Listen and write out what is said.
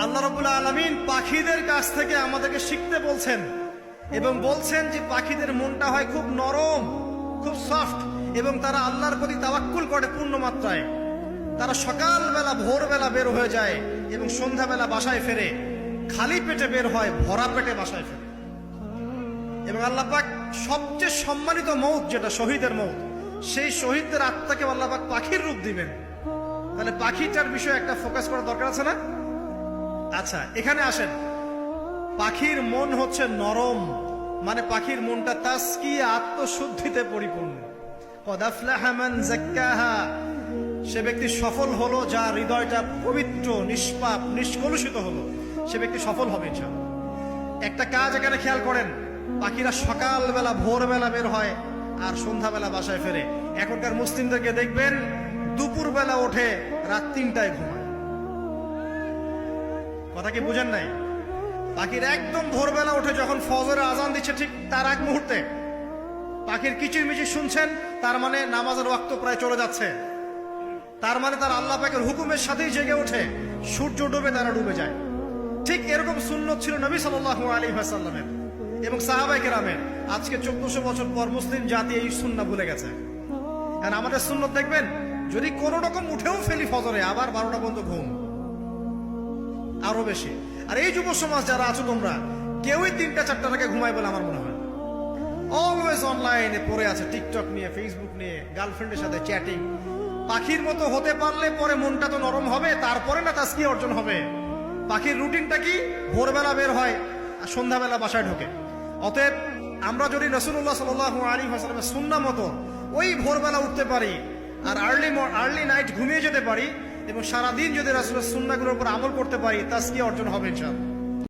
আল্লাহ রাব্বুল আলামিন পাখিদের কাছ থেকে আমাদেরকে শিখতে বলছেন এবং বলছেন যে পাখিদের মনটা হয় খুব নরম, খুব সফট, এবং তারা আল্লাহর প্রতি তাওয়াক্কুল করে পূর্ণ মাত্রায়। তারা সকালবেলা ভোরবেলা বের হয়ে যায় এবং সন্ধ্যাবেলা বাসায় ফেরে। খালি পেটে বের হয়, ভরা পেটে বাসায় ফেরে। এবং আল্লাহ পাক সবচেয়ে সম্মানিত মৌত যেটা শহীদের মৌত, সেই শহীদদের আত্মাকে আল্লাহ পাক পাখির রূপ দিবেন। তাহলে পাখিটার বিষয়ে একটা ফোকাস করার দরকার আছে না? আচ্ছা, এখানে আসেন। পাখির মন হচ্ছে নরম, মানে পাখির মনটা তাসকিয়া, আত্মশুদ্ধিতে পরিপূর্ণ। কদ আফলাহা মান যাক্কাহা, সে ব্যক্তি সফল হলো যার হৃদয়টা পবিত্র, নিষ্পাপ, নিষ্কলুষিত হলো, সে ব্যক্তি সফল হবে ইনশাআল্লাহ। একটা কাজ এখানে খেয়াল করেন, পাখিরা সকালবেলা ভোরবেলা বের হয় আর সন্ধ্যাবেলা বাসায় ফেরে। এখনকার মুসলিমদেরকে দেখবেন দুপুরবেলা ওঠে, রাত 3টায় ঘুমায়। কথা কি বুঝেন নাই? পাখির একদম ভোরবেলা উঠে যখন ফজরের আজান দিচ্ছে, ঠিক তার এক মুহূর্তে পাখির কিচিরমিচির শুনছেন, তার মানে নামাজের ওয়াক্ত প্রায় চলে যাচ্ছে। তার মানে তার আল্লাহ পাকের হুকুমের সাথেই জেগে ওঠে। সূর্য ডুবে তারা ডুবে যায়। ঠিক এরকম সুন্নত ছিল নবী সাল্লাল্লাহু আলাইহি ওয়াসাল্লামের এবং সাহাবায়ে কেরামের। আজকে 1400 বছর পর মুসলিম জাতি এই সুন্নাহ ভুলে গেছে। কারণ আমাদের সুন্নত দেখবেন, যদি কোনো রকম উঠেও ফেলি ফজরে, আবার 12টা পর্যন্ত ঘুম, আরো বেশি। আর এই যুব সমাজ যারা আছো তোমরা, কেউই 3টা-4টার আগে ঘুমায় বলে আমার মনে হয়। অলওয়েজ অনলাইনে পড়ে আছে, টিকটক নিয়ে, ফেসবুক নিয়ে, গার্লফ্রেন্ডের সাথে চ্যাটিং। পাখির মতো হতে পারলে পরে মনটা তো নরম হবে, তারপরে না তাসকিয়া অর্জন হবে। পাখির রুটিনটা কি? ভোরবেলা বের হয় আর সন্ধ্যাবেলা বাসায় ঢোকে। অতএব আমরা যদি রাসূলুল্লাহ সাল্লাল্লাহু আলাইহি ওয়াসাল্লামের সুন্নাহ মতো ওই ভোরবেলা উঠতে পারি আর আর্লি নাইট ঘুমিয়ে যেতে পারি এবং সারাদিন যদি রাসূলের সুন্নাহগুলোর উপর আমল করতে পারি, তাসকিয়া অর্জন হবে ইনশাআল্লাহ।